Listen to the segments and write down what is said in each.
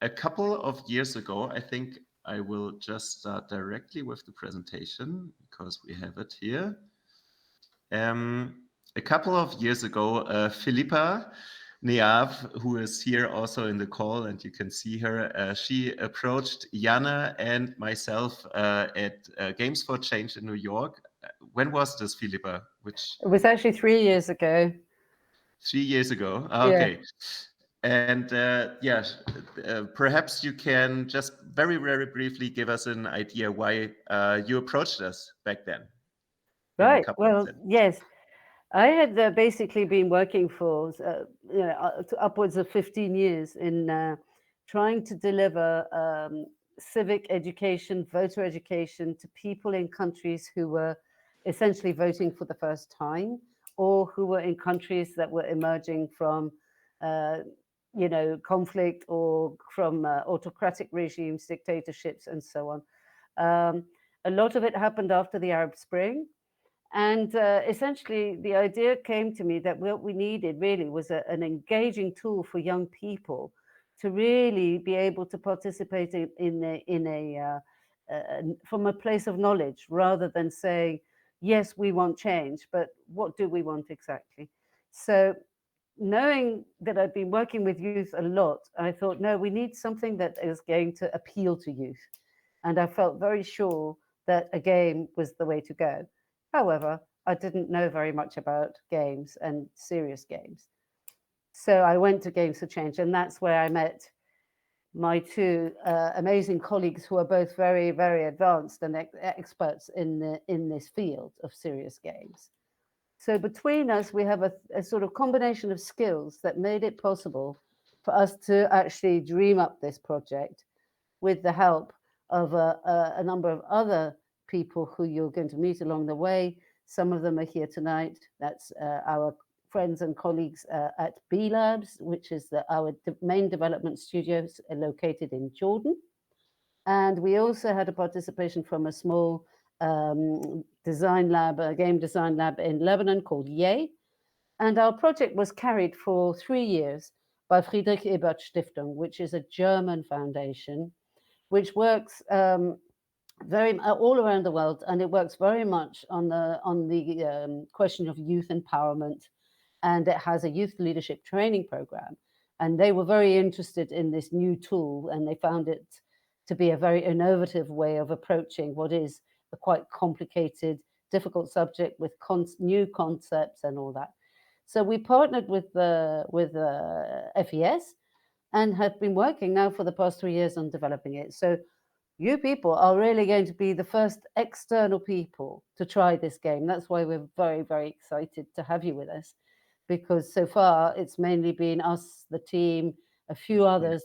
a couple of years ago, I think I will just start directly with the presentation because we have it here. A couple of years ago, Philippa Neav, who is here also in the call, and you can see her, she approached Jana and myself at Games for Change in New York. When was this, Philippa? Which It was actually 3 years ago. 3 years ago? Yeah. Okay. And yeah, perhaps you can just very, very briefly give us an idea why you approached us back then in a Right. couple of Well, sentences. yes. I had basically been working for upwards of 15 years in trying to deliver civic education, voter education to people in countries who were essentially voting for the first time, or who were in countries that were emerging from, uh, conflict, or from autocratic regimes, dictatorships, and so on. A lot of it happened after the Arab Spring. And essentially, the idea came to me that what we needed really was an engaging tool for young people to really be able to participate from a place of knowledge, rather than saying, yes, we want change, but what do we want exactly? So, knowing that I'd been working with youth a lot, I thought, no, we need something that is going to appeal to youth. And I felt very sure that a game was the way to go. However, I didn't know very much about games and serious games. So I went to Games for Change, and that's where I met my two amazing colleagues who are both very, very advanced and experts in this field of serious games. So between us, we have a sort of combination of skills that made it possible for us to actually dream up this project with the help of a number of other people who you're going to meet along the way. Some of them are here tonight. That's our friends and colleagues at B Labs, which is our main development studios located in Jordan. And we also had a participation from a small design lab, a game design lab in Lebanon called Yay. And our project was carried for 3 years by Friedrich Ebert Stiftung, which is a German foundation which works very all around the world, and it works very much on the question of youth empowerment, and it has a youth leadership training program. And they were very interested in this new tool, and they found it to be a very innovative way of approaching what is a quite complicated, difficult subject with new concepts and all that. So we partnered with FES and have been working now for the past 3 years on developing it. So you people are really going to be the first external people to try this game. That's why we're very, very excited to have you with us, because so far it's mainly been us, the team, a few others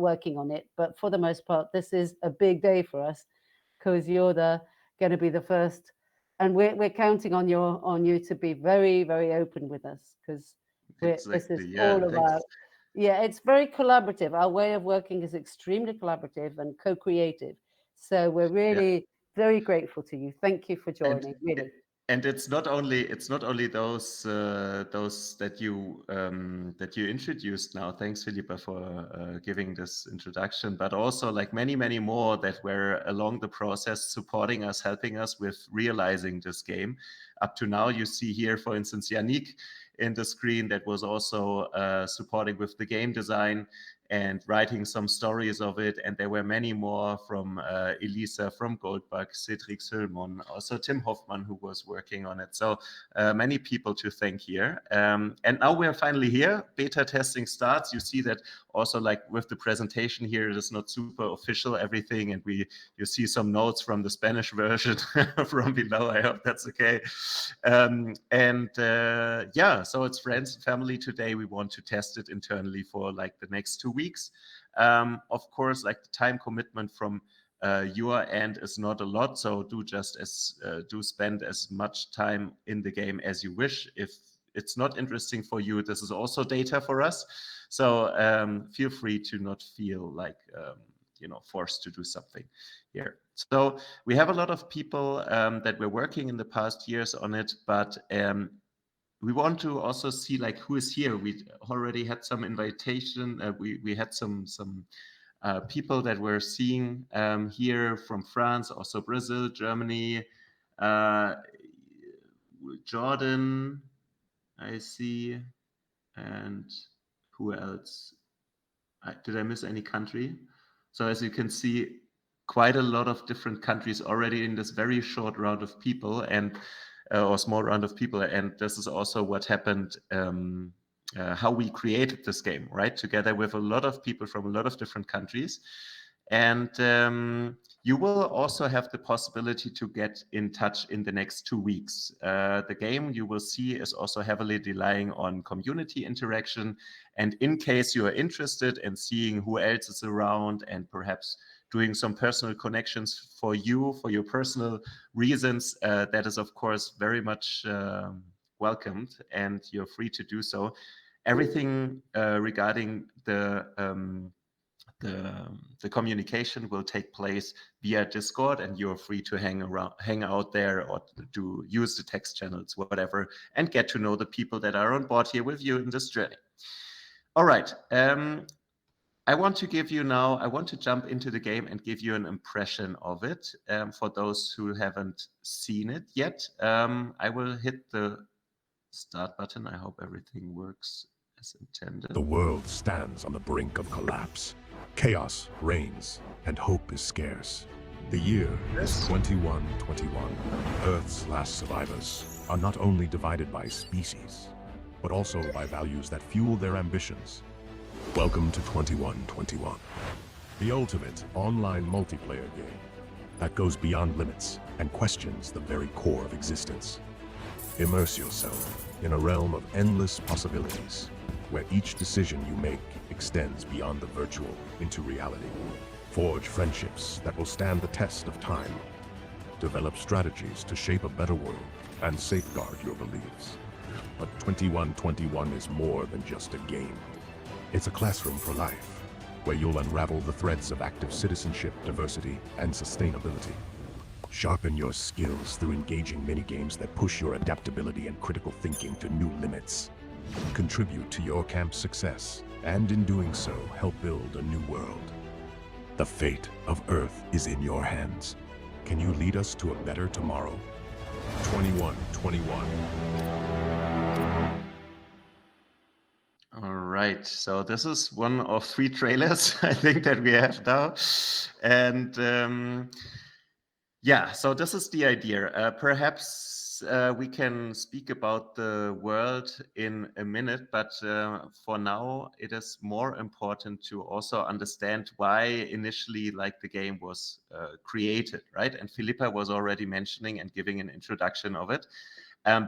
working on it. But for the most part, this is a big day for us because you're going to be the first. And we're counting on you to be very, very open with us, because this Exactly. is Yeah. all about. Thanks. Yeah, it's very collaborative. Our way of working is extremely collaborative and co-creative. So we're Yeah. really very grateful to you. Thank you for And joining, really. and it's not only those that you introduced now. Thanks, Philippa, for giving this introduction, but also like many, many more that were along the process supporting us, helping us with realizing this game. Up to now, you see here, for instance, Yannick in the screen that was also supporting with the game design and writing some stories of it. And there were many more from Elisa from Goldbug, Cedric Sölmon, also Tim Hoffman, who was working on it. So many people to thank here. And now we're finally here. Beta testing starts. You see that also like with the presentation here, it is not super official, everything. And you see some notes from the Spanish version from below. I hope that's okay. Yeah, so it's friends and family today. We want to test it internally for like the next 2 weeks. Of course, like the time commitment from your end is not a lot, so do spend as much time in the game as you wish. If it's not interesting for you, this is also data for us. So feel free to not feel like forced to do something here. So we have a lot of people that were working in the past years on it, but we want to also see like who is here. We already had some invitation. We had some people that we're seeing here from France, also Brazil, Germany, uh, Jordan, I see, and who else? Did I miss any country? So as you can see, quite a lot of different countries already in this very short round of people, and or small round of people. And this is also what happened. How we created this game, right? Together with a lot of people from a lot of different countries. And you will also have the possibility to get in touch in the next 2 weeks. The game you will see is also heavily relying on community interaction. And in case you are interested in seeing who else is around and perhaps doing some personal connections for you, for your personal reasons, that is, of course, very much welcomed, and you're free to do so. Everything regarding the communication will take place via Discord, and you're free to hang out there, or to use the text channels, whatever, and get to know the people that are on board here with you in this journey. All right. I want to jump into the game and give you an impression of it. For those who haven't seen it yet, I will hit the start button. I hope everything works as intended. The world stands on the brink of collapse. Chaos reigns, and hope is scarce. The year is 2121. Earth's last survivors are not only divided by species, but also by values that fuel their ambitions. Welcome to 2121, the ultimate online multiplayer game that goes beyond limits and questions the very core of existence. Immerse yourself in a realm of endless possibilities, where each decision you make extends beyond the virtual into reality. Forge friendships that will stand the test of time. Develop strategies to shape a better world and safeguard your beliefs. But 2121 is more than just a game. It's a classroom for life, where you'll unravel the threads of active citizenship, diversity, and sustainability. Sharpen your skills through engaging mini-games that push your adaptability and critical thinking to new limits. Contribute to your camp's success, and in doing so, help build a new world. The fate of Earth is in your hands. Can you lead us to a better tomorrow? 2121. All right, so this is one of 3 trailers I think that we have now, and yeah, so this is the idea. Perhaps we can speak about the world in a minute, but for now, it is more important to also understand why initially, like, the game was created, right? And Philippa was already mentioning and giving an introduction of it.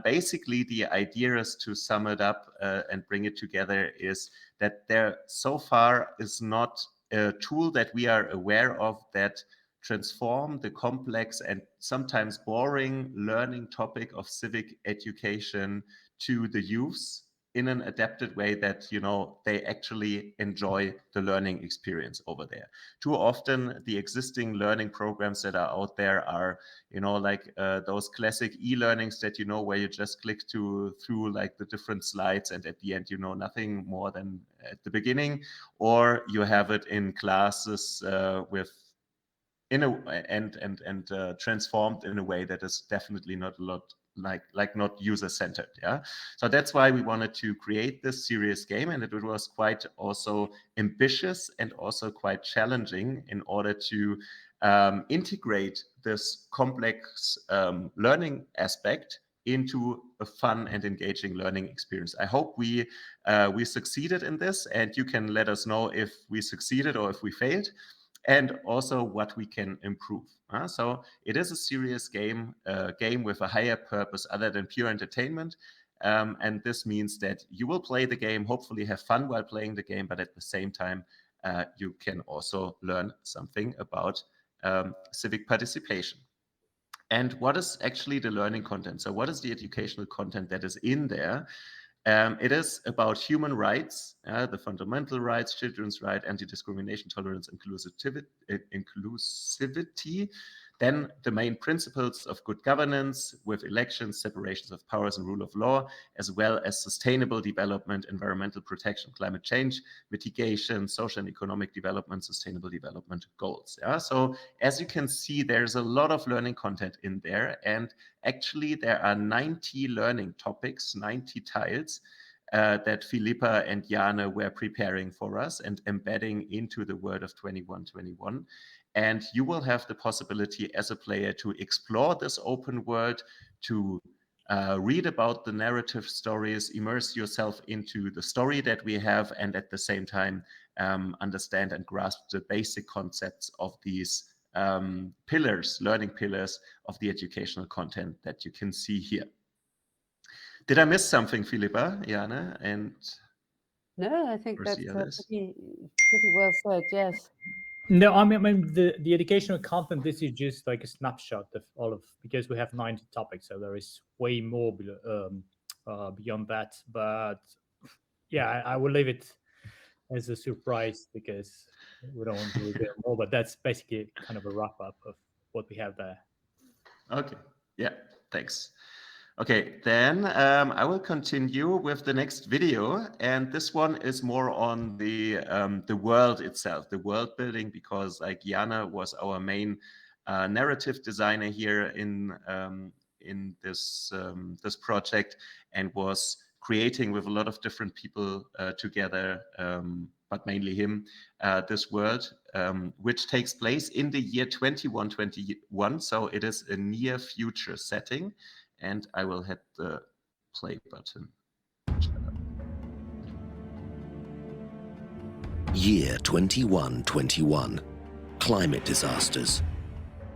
Basically, the idea is to sum it up and bring it together is that there so far is not a tool that we are aware of that transform the complex and sometimes boring learning topic of civic education to the youths in an adapted way that, you know, they actually enjoy the learning experience over there. Too often the existing learning programs that are out there are, you know, like those classic e-learnings that, you know, where you just click through like the different slides, and at the end you know nothing more than at the beginning, or you have it in classes with in a and transformed in a way that is definitely not a lot like not user centered. Yeah, so that's why we wanted to create this serious game, and it was quite also ambitious and also quite challenging in order to integrate this complex learning aspect into a fun and engaging learning experience. I hope we succeeded in this, and you can let us know if we succeeded or if we failed, and also what we can improve. So it is a serious game, a game with a higher purpose other than pure entertainment. And this means that you will play the game, hopefully have fun while playing the game, but at the same time, you can also learn something about civic participation. And what is actually the learning content? So what is the educational content that is in there? It is about human rights, the fundamental rights, children's right, anti-discrimination, tolerance, inclusivity. Then the main principles of good governance with elections, separations of powers and rule of law, as well as sustainable development, environmental protection, climate change, mitigation, social and economic development, sustainable development goals. Yeah? So as you can see, there's a lot of learning content in there. And actually there are 90 learning topics, 90 tiles that Philippa and Jana were preparing for us and embedding into the World of 2121. And you will have the possibility as a player to explore this open world, to read about the narrative stories, immerse yourself into the story that we have, and at the same time understand and grasp the basic concepts of these pillars, learning pillars of the educational content that you can see here. Did I miss something, Philippa, Jana, and No, I think that's the others? pretty well said. Yes. No, I mean the educational content. This is just like a snapshot of all of, because we have 90 topics, so there is way more beyond that. But yeah, I will leave it as a surprise because we don't want to reveal more. But that's basically kind of a wrap up of what we have there. Okay. Yeah. Thanks. Okay, then I will continue with the next video, and this one is more on the world itself, the world building, because like Jana was our main narrative designer here in this this project, and was creating with a lot of different people together, but mainly him, this world, which takes place in the year 2121. So it is a near future setting. And I will hit the play button. Year 2121. Climate disasters,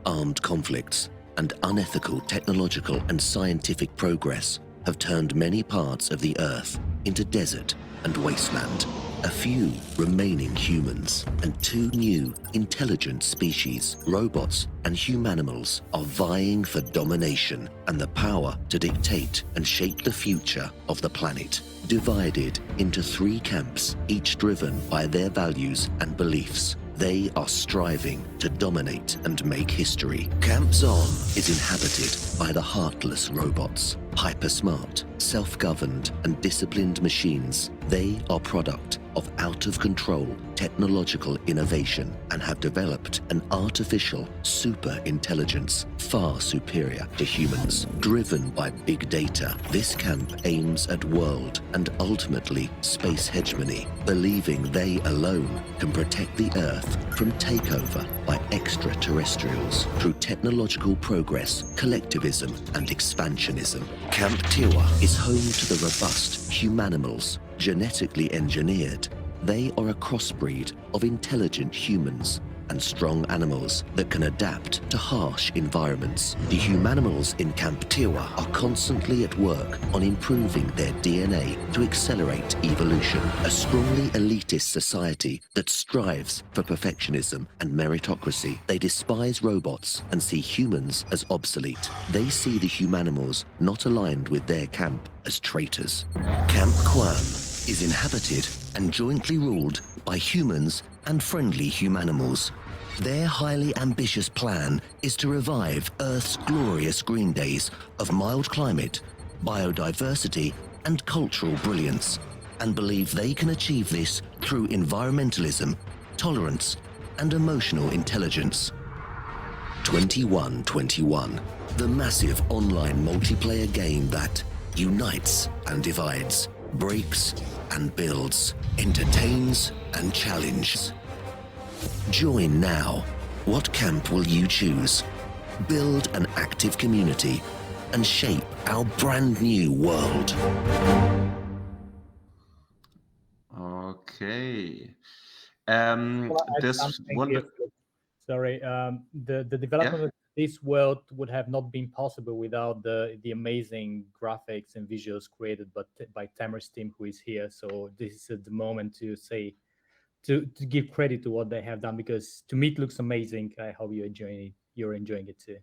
armed conflicts, and unethical technological and scientific progress have turned many parts of the Earth into desert and wasteland. A few remaining humans and two new intelligent species, robots and humanimals, are vying for domination and the power to dictate and shape the future of the planet. Divided into three camps, each driven by their values and beliefs, they are striving to dominate and make history. Camp Zon is inhabited by the heartless robots, hyper-smart, self-governed and disciplined machines. They are product of out-of-control technological innovation and have developed an artificial super-intelligence far superior to humans. Driven by big data, this camp aims at world and ultimately space hegemony, believing they alone can protect the Earth from takeover by extraterrestrials through technological progress, collectivism and expansionism. Camp Tiwa is home to the robust humanimals, genetically engineered. They are a crossbreed of intelligent humans and strong animals that can adapt to harsh environments. The humanimals in Camp Tiwa are constantly at work on improving their DNA to accelerate evolution. A strongly elitist society that strives for perfectionism and meritocracy. They despise robots and see humans as obsolete. They see the humanimals not aligned with their camp as traitors. Camp Quam is inhabited and jointly ruled by humans and friendly humanimals. Their highly ambitious plan is to revive Earth's glorious green days of mild climate, biodiversity, and cultural brilliance, and believe they can achieve this through environmentalism, tolerance, and emotional intelligence. 2121, the massive online multiplayer game that unites and divides, breaks and builds, entertains and challenges. Join now. What camp will you choose? Build an active community and shape our brand new world. Okay. Well, This something one. here, sorry, the development of this world would have not been possible without the amazing graphics and visuals created by Tamer's team, who is here. So this is the moment to say, to give credit to what they have done, because to me it looks amazing. I hope you're enjoying it too.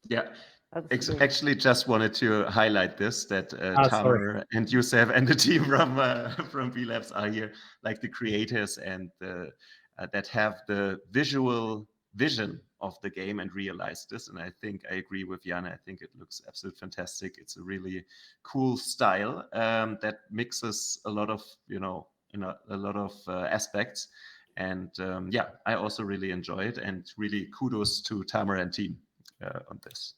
Yeah, Absolutely. Actually, just wanted to highlight this, that Sorry. Tamer and Youssef and the team from V Labs are here, like the creators and that have the visual vision of the game and realize this. And I think I agree with Jan. I think it looks absolutely fantastic. It's a really cool style that mixes a lot of, a lot of aspects. And yeah, I also really enjoy it, and really kudos to Tamer and team on this.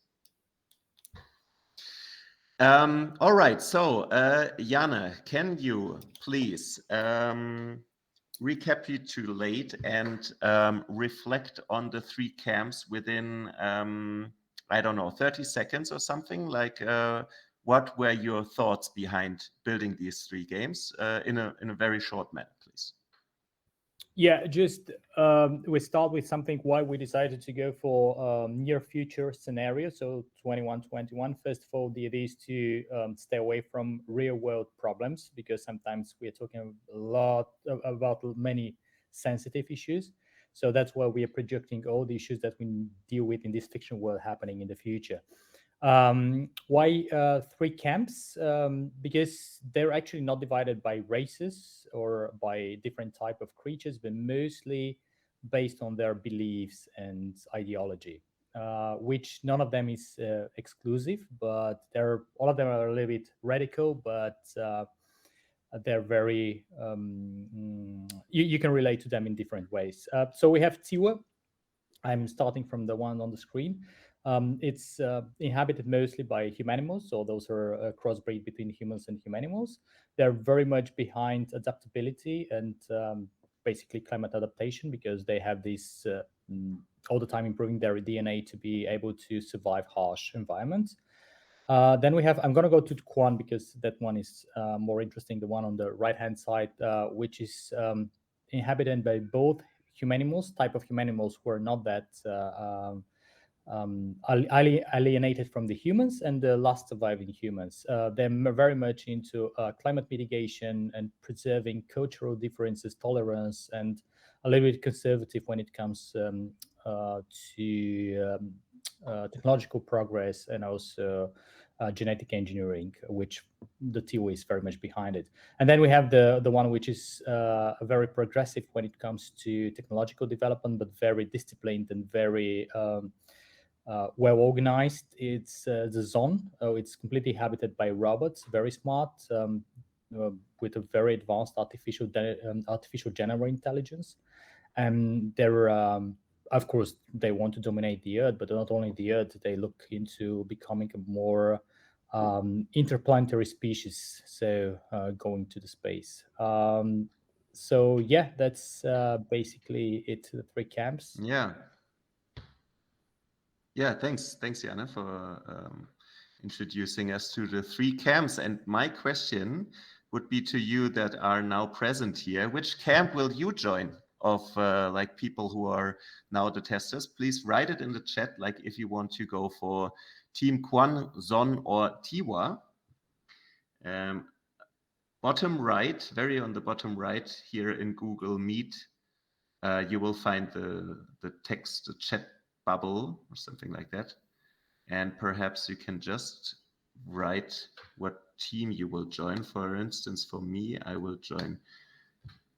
All right, so Jana, can you please recapitulate and reflect on the 3 camps within, I don't know, 30 seconds or something? Like, what were your thoughts behind building these 3 games in a very short manner, please? Yeah, just we start with something why we decided to go for near future scenario. So 2121. First of all, the idea is to stay away from real world problems, because sometimes we are talking a lot about many sensitive issues. So that's why we are projecting all the issues that we deal with in this fiction world happening in the future. Why 3 camps? Because they're actually not divided by races or by different type of creatures, but mostly based on their beliefs and ideology, which none of them is exclusive, but all of them are a little bit radical, but they're very you can relate to them in different ways. So we have Tiwa. I'm starting from the one on the screen. It's inhabited mostly by humanimals, so those are a crossbreed between humans and humanimals. They're very much behind adaptability and basically climate adaptation, because they have this all the time improving their DNA to be able to survive harsh environments. Then we have, I'm going to go to Quan because that one is more interesting, the one on the right-hand side, which is inhabited by both humanimals, type of humanimals who are not that alienated from the humans, and the last surviving humans. They're very much into climate mitigation and preserving cultural differences, tolerance, and a little bit conservative when it comes to technological progress, and also genetic engineering, which the TO is very much behind it. And then we have the one which is very progressive when it comes to technological development, but very disciplined and very well organized. It's the Zon. It's completely habited by robots, very smart, with a very advanced artificial general intelligence. And they're of course, they want to dominate the Earth, but not only the Earth, they look into becoming a more interplanetary species, so going to the space. So yeah, that's basically it, the 3 camps. Yeah. Yeah, thanks, Jana, for introducing us to the 3 camps. And my question would be to you that are now present here: which camp will you join of like people who are now the testers? Please write it in the chat, like if you want to go for Team Quan, Zon, or Tiwa. Bottom right, very on the bottom right here in Google Meet, you will find the text, the chat bubble or something like that. And perhaps you can just write what team you will join. For instance, for me, I will join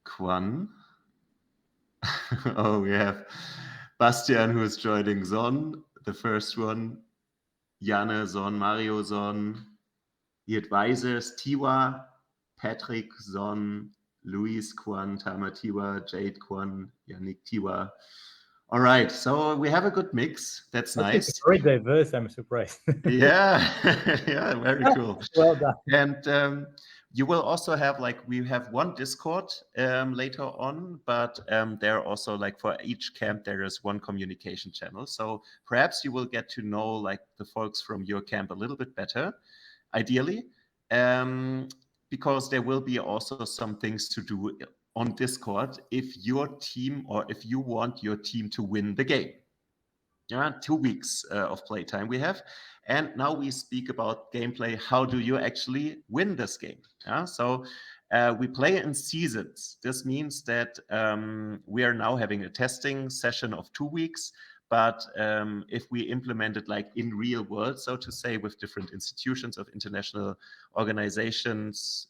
Quan. Oh, we have Bastian, who is joining Zon, the first one. Janne, Zon, Mario, Zon. The advisors, Tiwa, Patrick, Zon, Luis, Quan, Tamer, Tiwa, Jade, Quan, Yannick, Tiwa. All right, so we have a good mix. That's nice. It's very diverse. I'm surprised. Yeah, yeah, very cool. Well done. And you will also have, like, we have one Discord later on, but there are also, like, for each camp there is one communication channel. So perhaps you will get to know, like, the folks from your camp a little bit better, ideally, because there will be also some things to do on Discord if your team, or if you want your team to win the game. Yeah, 2 weeks of playtime we have. And now we speak about gameplay. How do you actually win this game? Yeah, so we play in seasons. This means that we are now having a testing session of 2 weeks, But if we implement it like in real world, so to say, with different institutions of international organizations,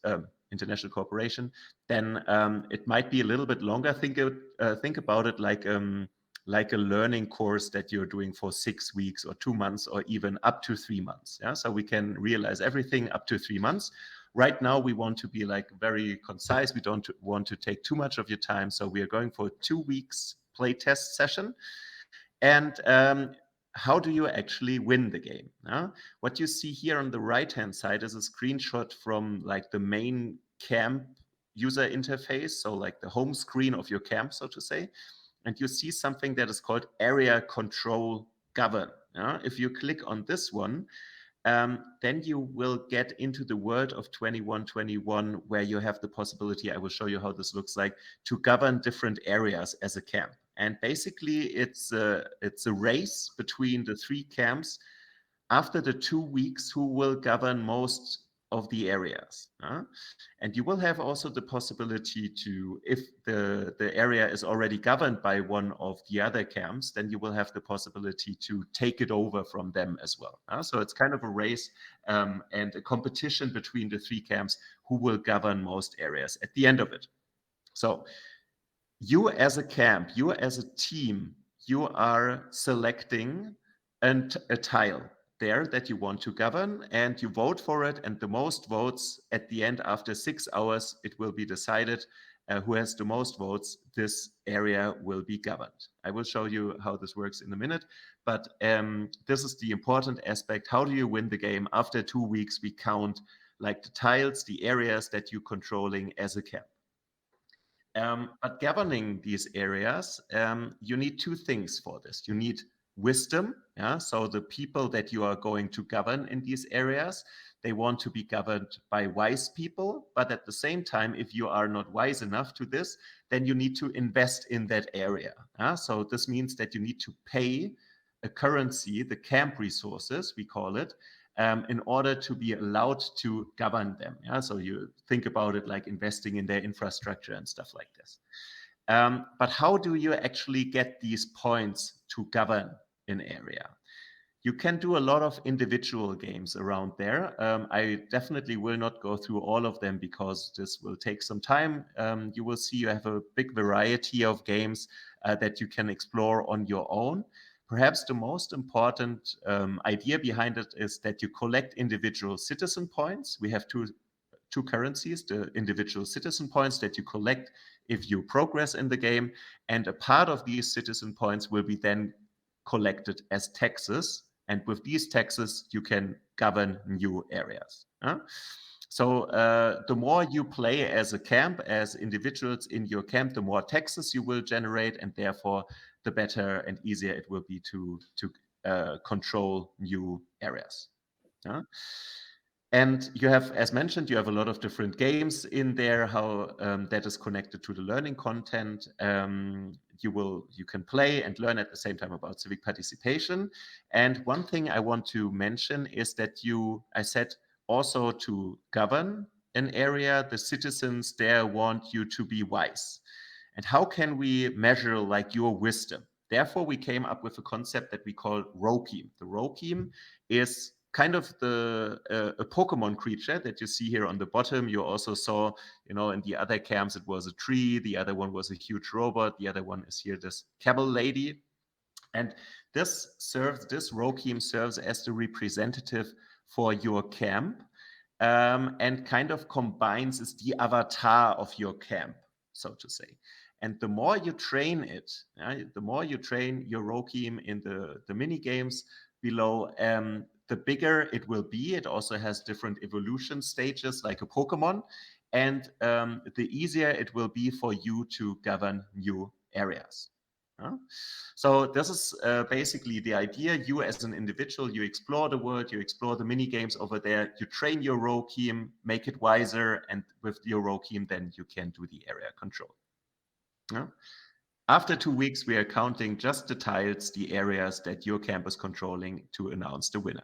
international cooperation, then it might be a little bit longer. Think about it like a learning course that you're doing for 6 weeks or 2 months or even up to 3 months. Yeah, so we can realize everything up to 3 months. Right now, we want to be like very concise. We don't want to take too much of your time. So we are going for a 2 weeks play test session. And how do you actually win the game? What you see here on the right-hand side is a screenshot from like the main camp user interface. So like the home screen of your camp, so to say. And you see something that is called area control govern. If you click on this one, then you will get into the world of 2121, where you have the possibility, I will show you how this looks like, to govern different areas as a camp. And basically, it's a race between the 3 camps after the 2 weeks who will govern most of the areas. And you will have also the possibility to, if the area is already governed by one of the other camps, then you will have the possibility to take it over from them as well. So it's kind of a race and a competition between the 3 camps who will govern most areas at the end of it. So you as a camp, you as a team, you are selecting a tile there that you want to govern, and you vote for it, and the most votes at the end, after 6 hours, it will be decided who has the most votes. This area will be governed. I will show you how this works in a minute, but this is the important aspect. How do you win the game? After 2 weeks, we count like the tiles, the areas that you're controlling as a camp. But governing these areas, you need 2 things for this. You need wisdom. So the people that you are going to govern in these areas, they want to be governed by wise people. But at the same time, if you are not wise enough to this, then you need to invest in that area. So this means that you need to pay a currency, the camp resources, we call it, in order to be allowed to govern them. So you think about it like investing in their infrastructure and stuff like this. But how do you actually get these points to govern an area? You can do a lot of individual games around there. I definitely will not go through all of them because this will take some time. You will see you have a big variety of games that you can explore on your own. Perhaps the most important idea behind it is that you collect individual citizen points. We have two currencies, the individual citizen points that you collect if you progress in the game, and a part of these citizen points will be then collected as taxes, and with these taxes you can govern new areas. So the more you play as a camp, as individuals in your camp, the more taxes you will generate, and therefore the better and easier it will be to control new areas. And you have, as mentioned, you have a lot of different games in there, how that is connected to the learning content. You can play and learn at the same time about civic participation. And one thing I want to mention is that I said also to govern an area, the citizens there want you to be wise. And how can we measure like your wisdom? Therefore, we came up with a concept that we call Rokim. The Rokim is kind of a Pokemon creature that you see here on the bottom. You also saw, in the other camps, it was a tree. The other one was a huge robot. The other one is here, this camel lady. And this Rokim serves as the representative for your camp, and kind of combines, is the avatar of your camp, so to say. And the more you train it, the more you train your Rokim in the mini games below, the bigger it will be. It also has different evolution stages like a Pokemon, and the easier it will be for you to govern new areas. So this is basically the idea. You as an individual, you explore the world, you explore the mini games over there, you train your Rokim, make it wiser, and with your Rokim, then you can do the area control. After 2 weeks, we are counting just the tiles, the areas that your camp is controlling, to announce the winner.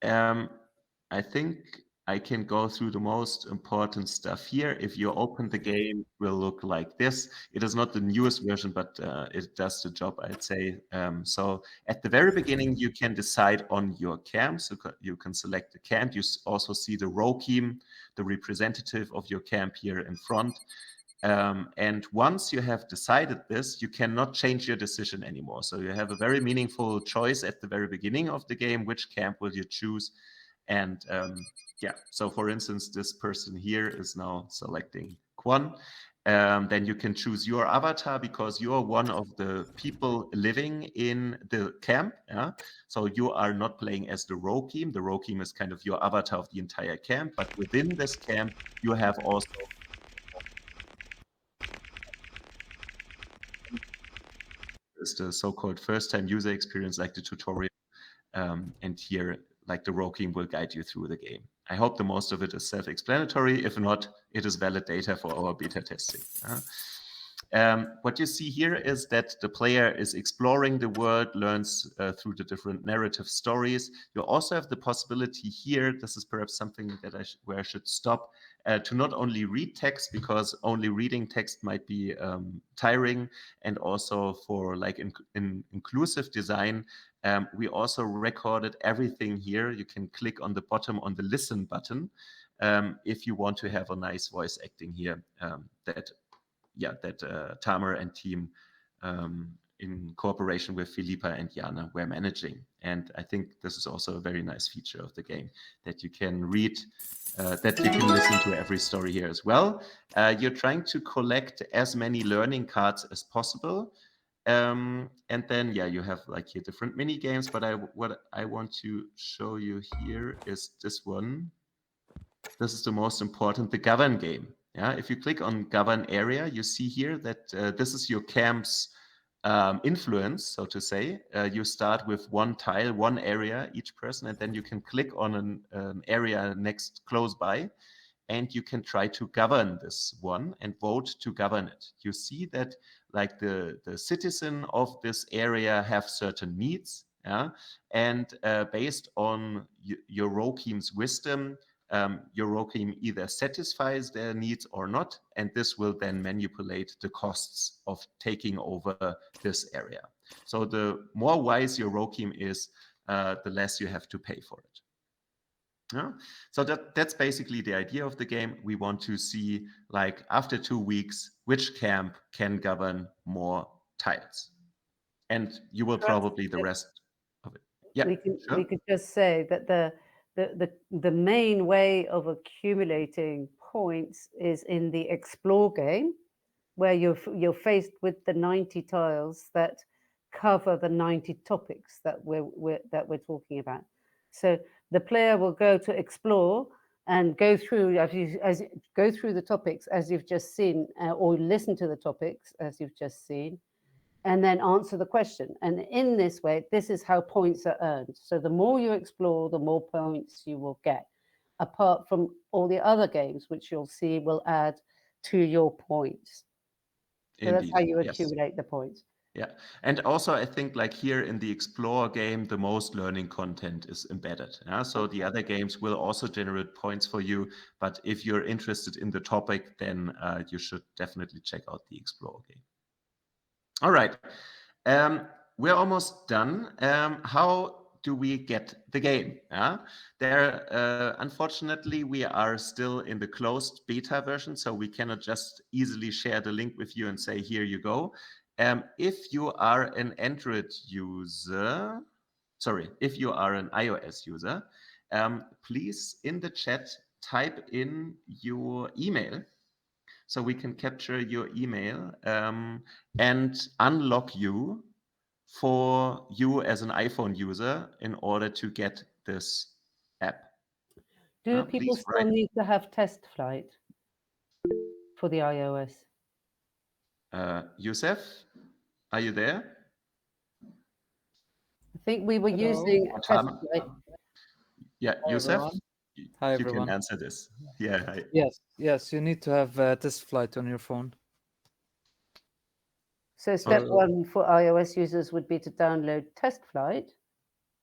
I think I can go through the most important stuff here. If you open the game, it will look like this. It is not the newest version, but it does the job, I'd say. So at the very beginning, you can decide on your camp. So you can select the camp. You also see the row team, the representative of your camp here in front. And once you have decided this, you cannot change your decision anymore. So you have a very meaningful choice at the very beginning of the game. Which camp will you choose? And yeah, so for instance, this person here is now selecting Quan. Then you can choose your avatar because you are one of the people living in the camp. Yeah? So you are not playing as the row team. The row team is kind of your avatar of the entire camp. But within this camp, you have also is the so-called first-time user experience, like the tutorial. And here, like the row team will guide you through the game. I hope the most of it is self-explanatory. If not, it is valid data for our beta testing. What you see here is that the player is exploring the world, learns through the different narrative stories. You also have the possibility here, this is perhaps something that where I should stop, to not only read text, because only reading text might be tiring, and also for like in inclusive design, we also recorded everything here. You can click on the bottom on the listen button if you want to have a nice voice acting here that Tamer and team in cooperation with Filipa and Jana were managing. And I think this is also a very nice feature of the game, that you can read, that you can listen to every story here as well. You're trying to collect as many learning cards as possible. And then, yeah, you have like here different mini games, but what I want to show you here is this one. This is the most important, the govern game. Yeah, if you click on govern area, you see here that this is your camp's influence, so to say. You start with one tile, one area, each person, and then you can click on an area next close by, and you can try to govern this one and vote to govern it. You see that like the citizen of this area have certain needs, yeah, and based on your row team's wisdom, your row team either satisfies their needs or not, and this will then manipulate the costs of taking over this area. So the more wise your row team is, the less you have to pay for it. Yeah. So that's basically the idea of the game. We want to see, like, after 2 weeks, which camp can govern more tiles. And you will probably the rest of it. Yeah, we could just say that the main way of accumulating points is in the explore game, where you're faced with the 90 tiles that cover the 90 topics that we're talking about. So the player will go to explore and go through go through the topics as you've just seen, or listen to the topics as you've just seen, and then answer the question. And in this way, this is how points are earned. So the more you explore, the more points you will get, apart from all the other games, which you'll see will add to your points. So that's how you accumulate the points. Yeah. And also, I think like here in the Explore game, the most learning content is embedded. Yeah? So the other games will also generate points for you. But if you're interested in the topic, then you should definitely check out the Explore game. All right. We're almost done. How do we get the game? Yeah? Unfortunately, we are still in the closed beta version, so we cannot just easily share the link with you and say, here you go. If you are an Android user, if you are an iOS user, please in the chat type in your email so we can capture your email and unlock you for you as an iPhone user in order to get this app. Do people still need to have test flight for the iOS? Youssef, are you there? I think we were using a test flight. Yeah, Hi, Youssef, everyone. Hi, everyone. You can answer this. Yeah. Hi. Yes, you need to have test flight on your phone. So step one for iOS users would be to download test flight,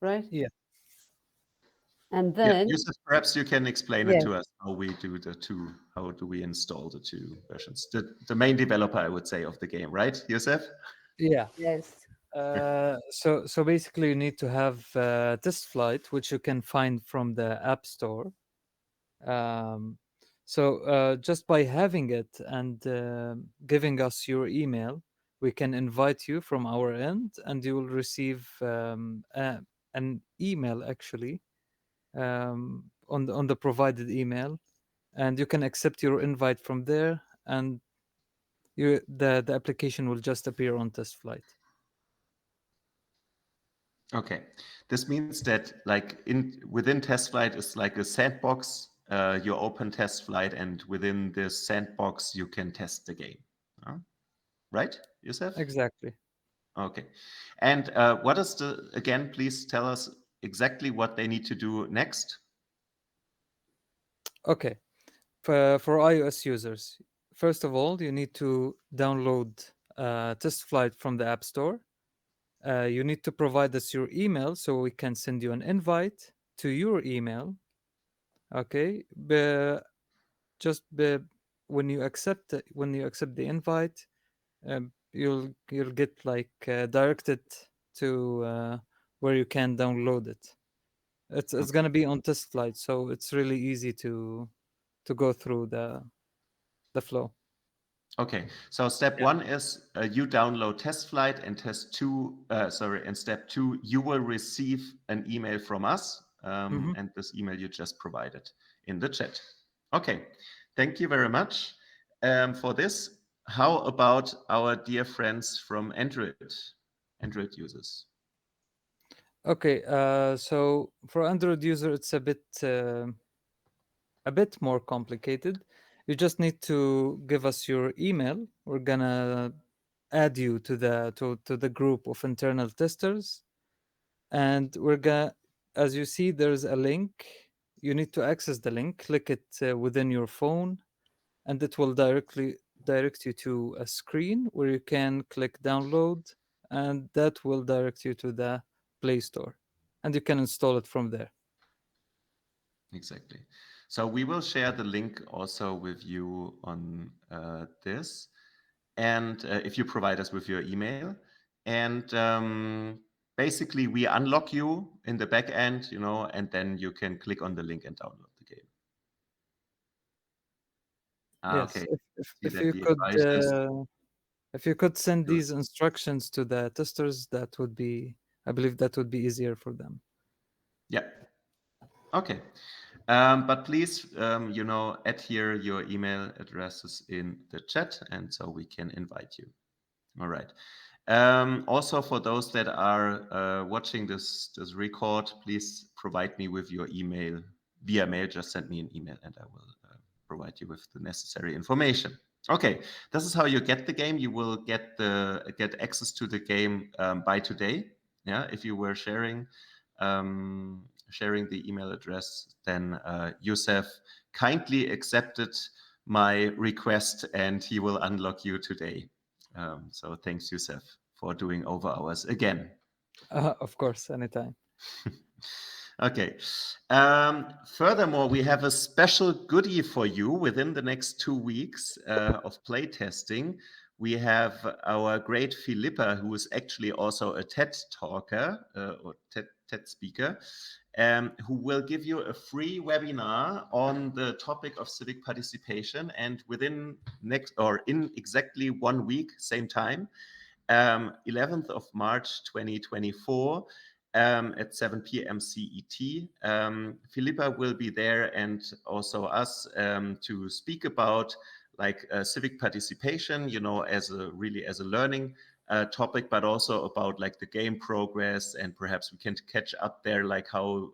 right? Yeah. And Yeah, then, Yusuf, perhaps you can explain it yes, to us how we do how do we install the two versions? The main developer, I would say, of the game, right, Yusuf? Yeah. yes. So basically, you need to have Test Flight, which you can find from the App Store. Just by having it and giving us your email, we can invite you from our end, and you will receive an email actually on the provided email, and you can accept your invite from there, and the application will just appear on Test Flight. Okay, this means that like within test flight is like a sandbox. You open test flight, and within this sandbox you can test the game. Right, Yusuf? Exactly. Okay, and what is again? Please tell us exactly what they need to do next. Okay. For iOS users, first of all, you need to download Test Flight from the App Store. You need to provide us your email so we can send you an invite to your email. Okay, when you accept the invite, you'll get like directed to where you can download it. It's gonna be on Test Flight, so it's really easy to go through the flow. Okay, so step one is you download test flight, and step two, you will receive an email from us, and this email you just provided in the chat. Okay, thank you very much for this. How about our dear friends from Android users? Okay, so for Android user, it's a bit more complicated. You just need to give us your email. We're gonna add you to the group of internal testers, and as you see, there's a link. You need to access the link. Click it within your phone, and it will direct you to a screen where you can click download, and that will direct you to the Play Store, and you can install it from there. Exactly. So we will share the link also with you on this, and if you provide us with your email, and basically we unlock you in the back end, and then you can click on the link and download the game. Yes, Okay. if you could send Sure. these instructions to the testers, I believe that would be easier for them. Yeah. Okay. But please, adhere your email addresses in the chat, and so we can invite you. All right. Also, for those that are watching this record, please provide me with your email via mail. Just send me an email, and I will provide you with the necessary information. Okay, this is how you get the game. You will get access to the game by today. Yeah, if you were sharing the email address, then Yusuf kindly accepted my request, and he will unlock you today. So thanks, Yusuf, for doing over hours again. Of course, anytime. Okay. Furthermore, we have a special goodie for you within the next 2 weeks of playtesting. We have our great Philippa, who is actually also a TED talker or TED speaker, who will give you a free webinar on the topic of civic participation. And in exactly 1 week, same time, 11th of March 2024, at 7 p.m. CET. Philippa will be there, and also us, to speak about civic participation, as a learning topic, but also about like the game progress, and perhaps we can catch up there, like how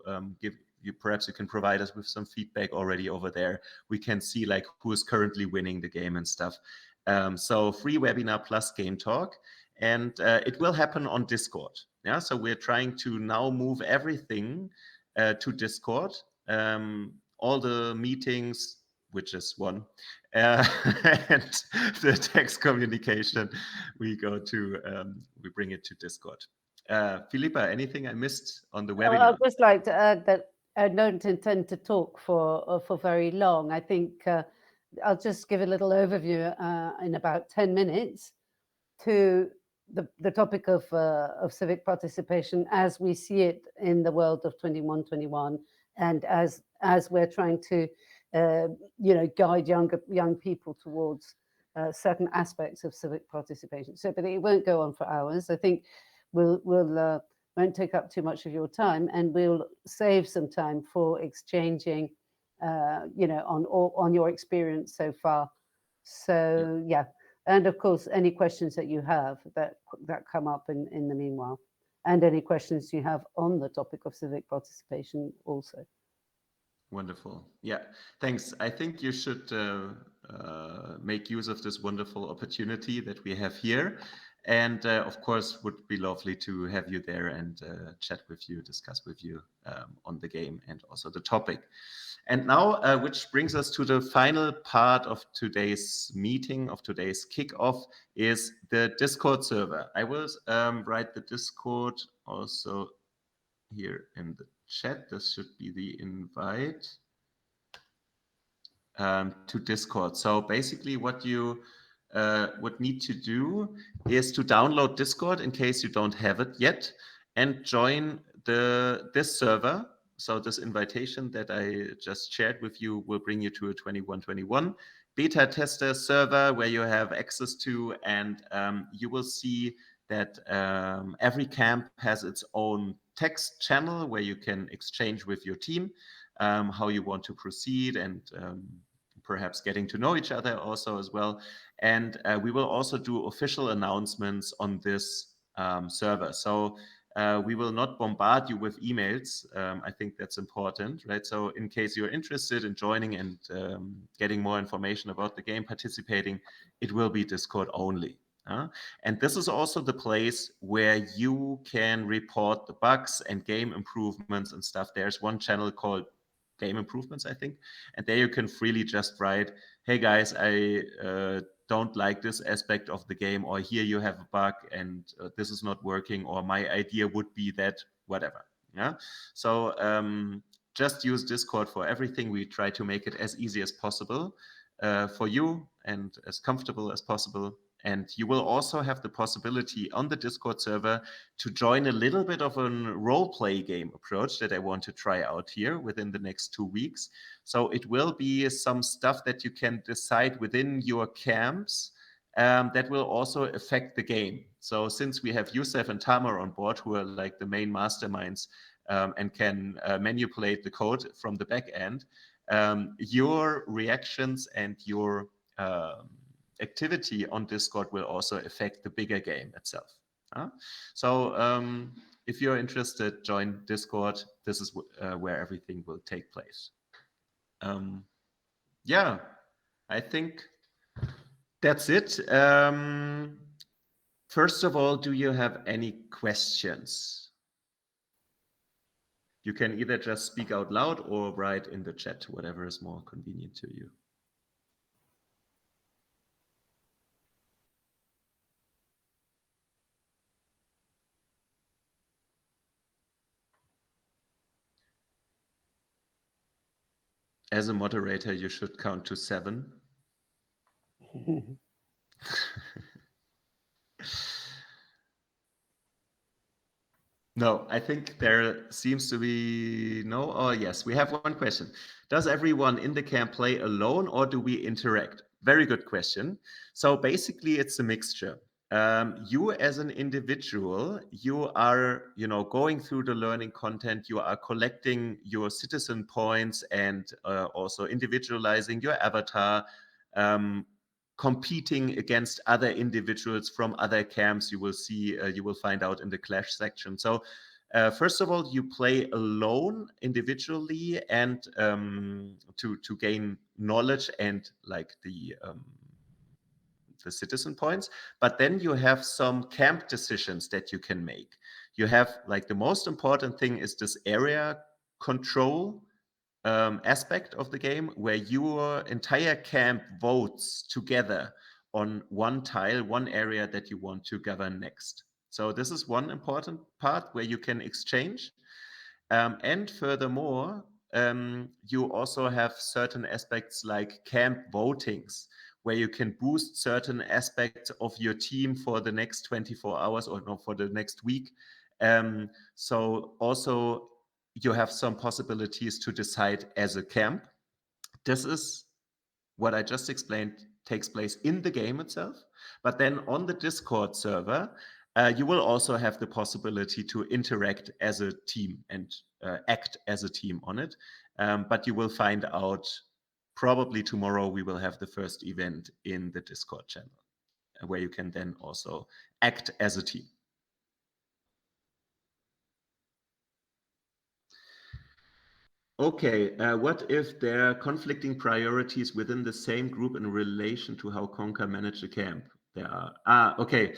perhaps you can provide us with some feedback already over there. We can see like who is currently winning the game and stuff. So free webinar plus game talk. And it will happen on Discord. Yeah, so we're trying to now move everything to Discord. All the meetings, which is one, and the text communication, we bring it to Discord. Philippa, anything I missed on the webinar? I'd just like to add that I don't intend to talk for very long. I think I'll just give a little overview in about 10 minutes to the topic of civic participation as we see it in the world of 2121, and as we're trying to guide young people towards certain aspects of civic participation. So, but it won't go on for hours. I think we'll won't take up too much of your time, and we'll save some time for exchanging, on your experience so far. So yeah, and of course, any questions that you have that come up in the meanwhile, and any questions you have on the topic of civic participation also. Wonderful. Yeah, thanks. I think you should make use of this wonderful opportunity that we have here. And of course, would be lovely to have you there and chat with you, discuss with you on the game and also the topic. And now, which brings us to the final part of today's meeting, of today's kickoff, is the Discord server. I will write the Discord also here in the chat. This should be the invite to Discord. So basically what you would need to do is to download Discord in case you don't have it yet, and join this server. So this invitation that I just shared with you will bring you to a 2121 beta tester server where you have access to, and you will see that every camp has its own text channel where you can exchange with your team how you want to proceed, and perhaps getting to know each other also as well. And we will also do official announcements on this server. So we will not bombard you with emails. I think that's important, right? So in case you're interested in joining and getting more information about the game, participating, it will be Discord only. And this is also the place where you can report the bugs and game improvements and stuff. There's one channel called Game Improvements, I think, and there you can freely just write, hey guys, I don't like this aspect of the game, or here you have a bug and this is not working, or my idea would be that, whatever. Yeah. So just use Discord for everything. We try to make it as easy as possible for you and as comfortable as possible. And you will also have the possibility on the Discord server to join a little bit of a role-play game approach that I want to try out here within the next 2 weeks. So it will be some stuff that you can decide within your camps that will also affect the game. So since we have Youssef and Tamar on board, who are like the main masterminds and can manipulate the code from the back end, your reactions and your activity on Discord will also affect the bigger game itself. So if you're interested, join Discord. This is where everything will take place. Yeah, I think that's it. First of all, do you have any questions? You can either just speak out loud or write in the chat, whatever is more convenient to you. As a moderator, you should count to 7. No, I think there seems to be no. Oh, yes, we have one question. Does everyone in the camp play alone, or do we interact? Very good question. So basically, it's a mixture. You as an individual, you are, going through the learning content, you are collecting your citizen points and also individualizing your avatar, competing against other individuals from other camps. You will see, you will find out in the clash section. So first of all, you play alone individually and to gain knowledge and like the citizen points, but then you have some camp decisions that you can make. You have like the most important thing is this area control aspect of the game, where your entire camp votes together on one tile, one area that you want to govern next. So this is one important part where you can exchange. And furthermore, you also have certain aspects like camp votings, where you can boost certain aspects of your team for the next 24 hours or no, for the next week. So also you have some possibilities to decide as a camp. This is what I just explained takes place in the game itself. But then on the Discord server, you will also have the possibility to interact as a team and act as a team on it. But you will find out probably tomorrow we will have the first event in the Discord channel where you can then also act as a team. Okay, what if there are conflicting priorities within the same group in relation to how Conquer managed the camp? There are. Okay.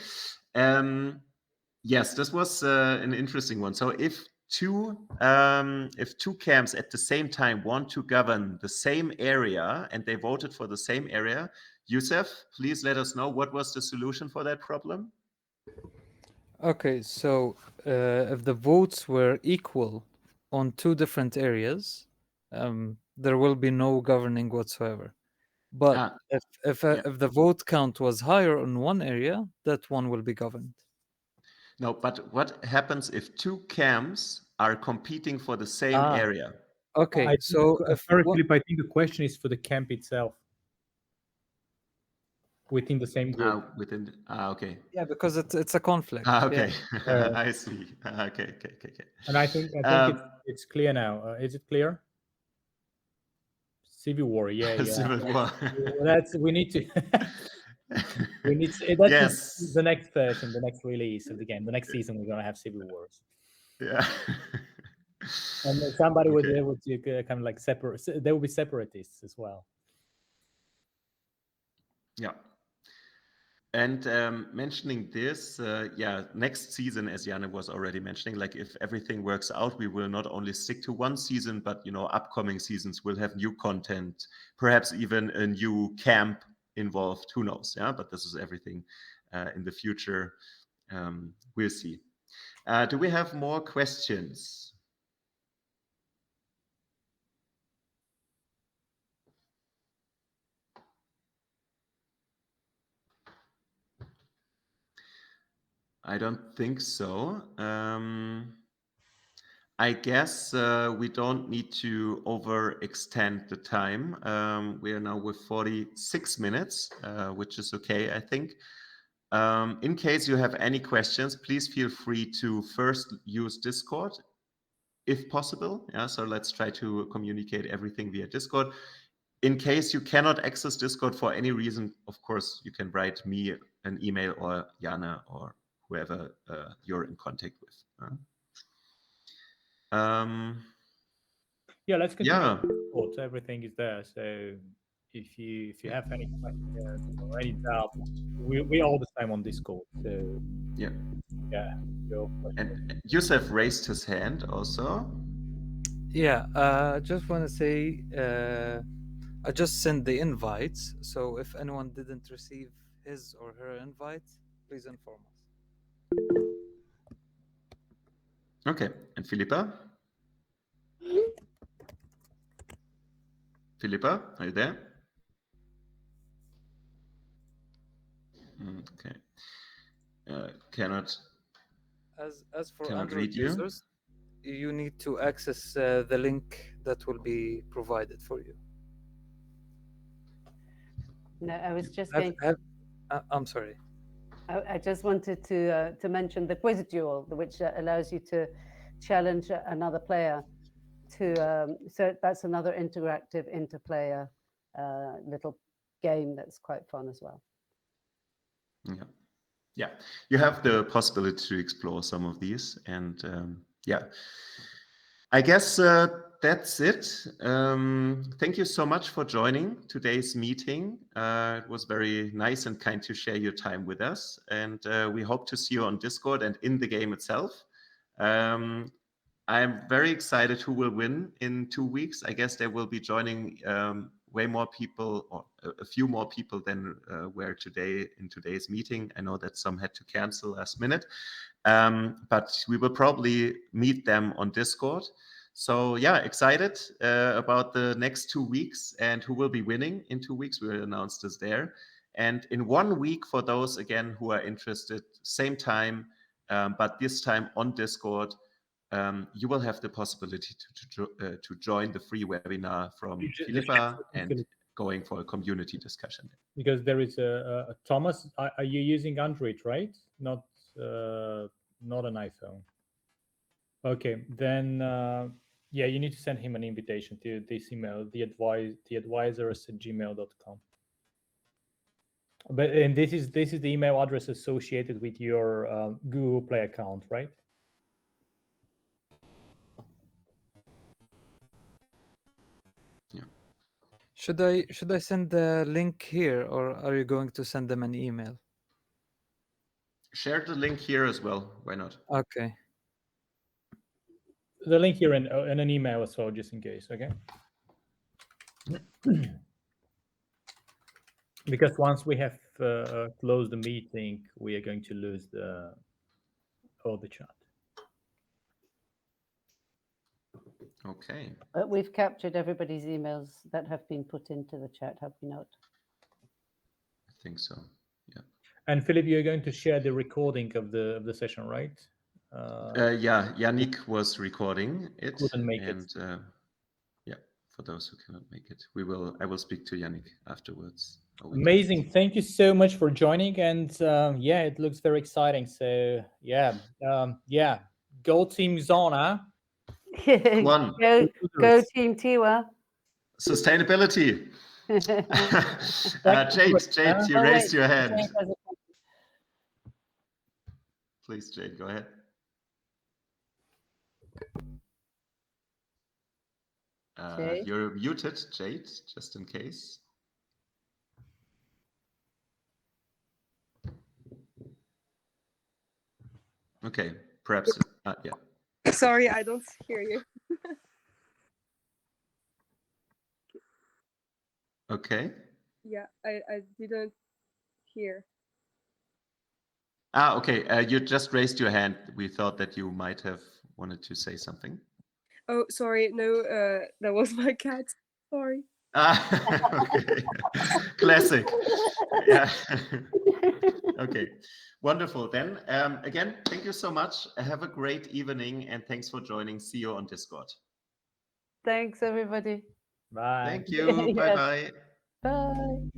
Yes, this was an interesting one. So if two camps at the same time want to govern the same area and they voted for the same area, Youssef, please let us know what was the solution for that problem. Okay, so if the votes were equal on two different areas, there will be no governing whatsoever. But if the vote count was higher on one area, that one will be governed. No, but what happens if two camps are competing for the same area? Okay, so sorry, Philip, I think the question is for the camp itself within the same group. Okay. Yeah, because it's a conflict. Okay, yeah. I see. Okay. And I think it's clear now. Is it clear? Civil War, yeah. Civil War. We need to. That's yes. the next version, the next release of the game. The next season, we're gonna have Civil Wars. Yeah. And somebody would be able to kind of like separate. There will be separatists as well. Yeah. And mentioning this, next season, as Janne was already mentioning, like if everything works out, we will not only stick to one season, but upcoming seasons will have new content, perhaps even a new camp involved. Who knows? Yeah, but this is everything in the future. We'll see. Do we have more questions? I don't think so. I guess we don't need to overextend the time. We are now with 46 minutes, which is okay, I think. In case you have any questions, please feel free to first use Discord, if possible. Yeah, so let's try to communicate everything via Discord. In case you cannot access Discord for any reason, of course, you can write me an email or Jana or whoever you're in contact with. Let's continue. Yeah. Everything is there. So if you have any questions or any doubt, we all the time on Discord. So yeah. And Youssef raised his hand also. Yeah, I just want to say I just sent the invites. So if anyone didn't receive his or her invite, please inform us. Okay, and Philippa? Philippa, are you there? Okay. Cannot. As for Android users, you need to access the link that will be provided for you. No, I was just I'm sorry. I just wanted to mention the quiz duel, which allows you to challenge another player to. So that's another interactive interplayer little game that's quite fun as well. Yeah, you have the possibility to explore some of these, and I guess that's it. Thank you so much for joining today's meeting. It was very nice and kind to share your time with us, and we hope to see you on Discord and in the game itself. I'm very excited who will win in 2 weeks. I guess they will be joining way more people, or a few more people than were in today's meeting. I know that some had to cancel last minute, but we will probably meet them on Discord. So yeah, excited about the next 2 weeks and who will be winning in 2 weeks. We will announce this there. And in 1 week, for those again who are interested, same time, but this time on Discord, you will have the possibility to join the free webinar from Philippa and going for a community discussion. Because there is a Thomas. Are you using Android, right? Not an iPhone. Okay, then yeah, you need to send him an invitation to this email, theadvisors@gmail.com. But and this is the email address associated with your Google Play account, right? Yeah. Should I send the link here, or are you going to send them an email? Share the link here as well. Why not? Okay. The link here in an email as well, just in case. Okay. Because once we have closed the meeting, we are going to lose all the chat. Okay. But we've captured everybody's emails that have been put into the chat, have we not? I think so. Yeah. And Philip, you're going to share the recording of the session, right? Yeah, Yannick was recording it, Couldn't make it. and yeah, for those who cannot make it, I will speak to Yannick afterwards. Amazing. Thank you so much for joining. And yeah, it looks very exciting. So yeah, yeah, go Team Zona. One. Go Team Tiwa. Sustainability. Jade, you raised your hand. Please, Jade, go ahead. You're muted, Jade, just in case. Okay, perhaps, yeah. Sorry, I don't hear you. Okay. Yeah, I didn't hear. Okay, you just raised your hand. We thought that you might have wanted to say something. Oh, sorry, no, that was my cat. Sorry. Okay. Classic. Yeah. Okay, wonderful. Then again, thank you so much. Have a great evening and thanks for joining. See you on Discord. Thanks, everybody. Bye. Thank you. Yes. Bye-bye. Bye.